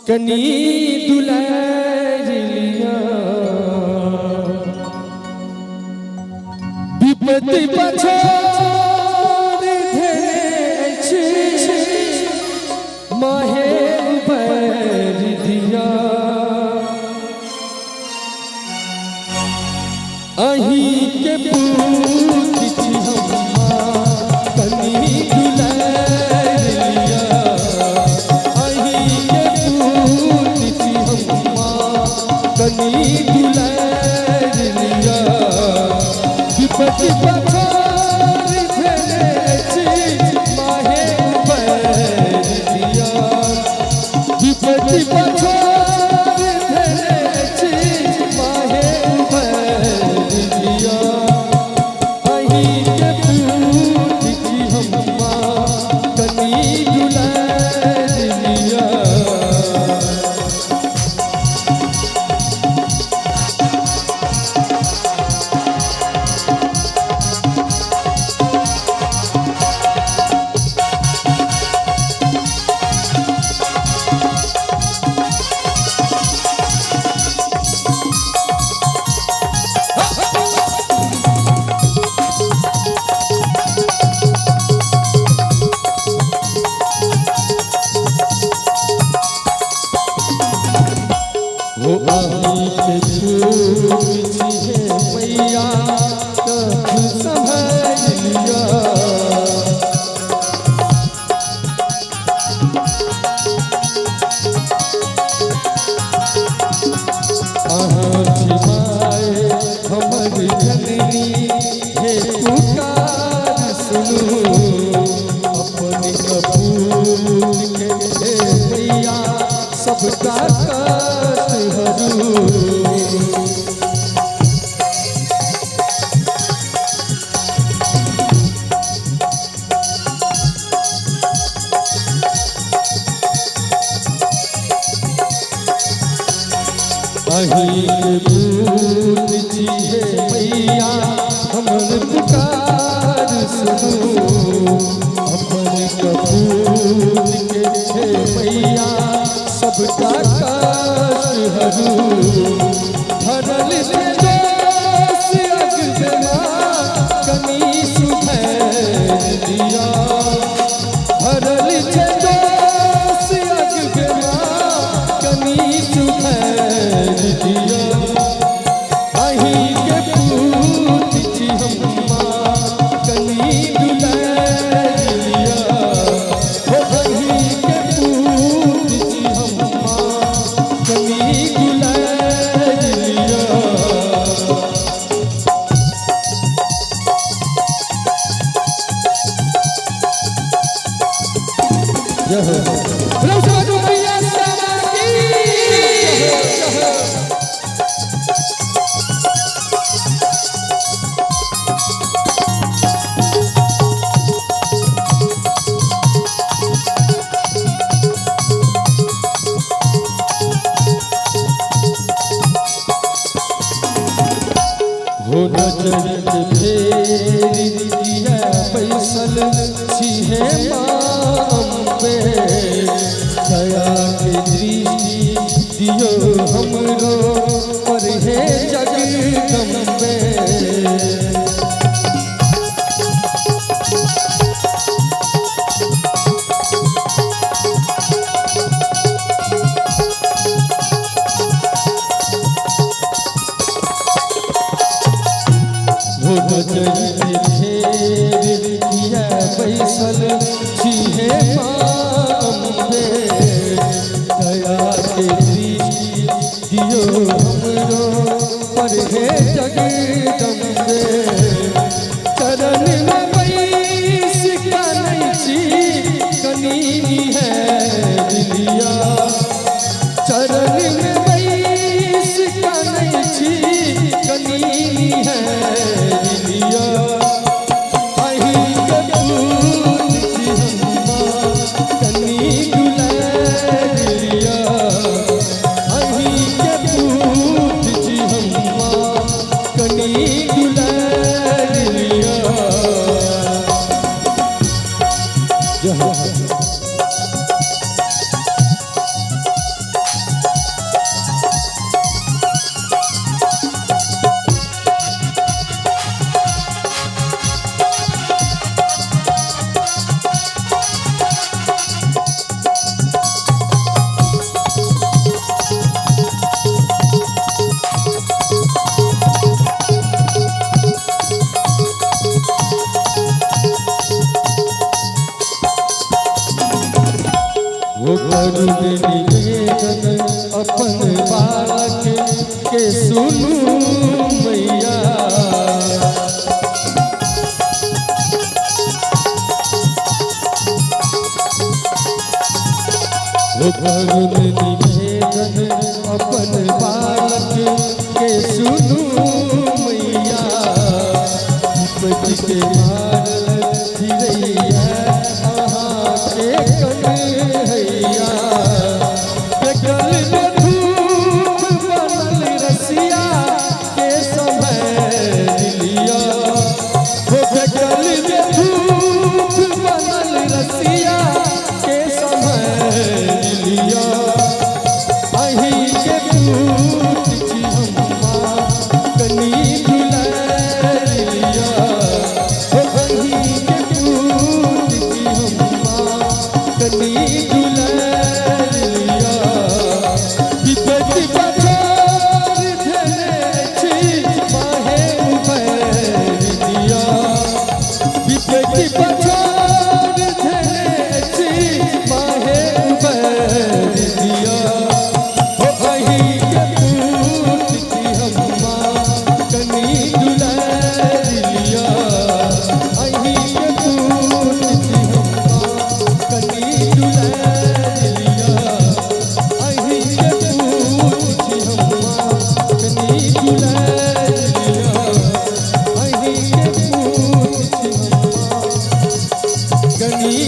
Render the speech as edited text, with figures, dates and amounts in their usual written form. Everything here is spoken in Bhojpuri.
कनी दुलारिया विपत्ति पछोड़ धरे छी माहे बर दिया अही के पूत छी हम्मा कनी दुलारिया अही के पूत छी हम्मा कनी दुलारिया विपत्ति पछोड़ धरे छी माहे बर दिया विपत्ति पछोड़ धरे छी माहे बर दिया अही के पूत छी हम्मा कनी दुलारिया हो अही के पूत छी मैया कछु संभल लिया अहाँ छी माय हमर जननी हे पुकार सुनू अपन कपूर के हे मैया सबका कष्ट हरू अही के पूत छी हे मैया हमर पुकार सुनू अपन कपूर के हे मैया सबका कष्ट हरू भरल से दोष अगबेमा कनी सुधर दिया भरल से दोष अगबेमा कनी सुधर दिया अही के पूत छी हम्मा कनी दुलारिया हो अही के पूत छी हम्मा कनी दुलारिया जय हो रौशनु मैया सारा की हो नजर फेर दिया पैसल छी हे माम पे दया के दृष्टि दियो हमरो वो करुण निवेदन अपन बालक के सुनू मैया। वो करुण निवेदन अपन बालक के सुनू मैया। विपत्ति के मारल चिड़ैया अहाँ के कन्हैया। गल में धूप बनल रसिया के समय लिया। वो गल में धूप बनल रसिया के समय लिया। अहीं के पूत छी हम्मा कनी दुलरिया। वो अहीं के पूत छी हम्मा कनी दुलरिया। विपत्ति पछाड़ धने छी माहे उबर दिया। विपत्ति पछाड़ धने छी माहे उबर दिया। हो अहीं के पूत छी हम्मा कनी दुलरिया। अहीं के पूत छी हम्मा कनी दुलरिया। अहीं के पूत छी हम्मा कनी दुलरिया। अहीं के पूत छी हम्मा कनी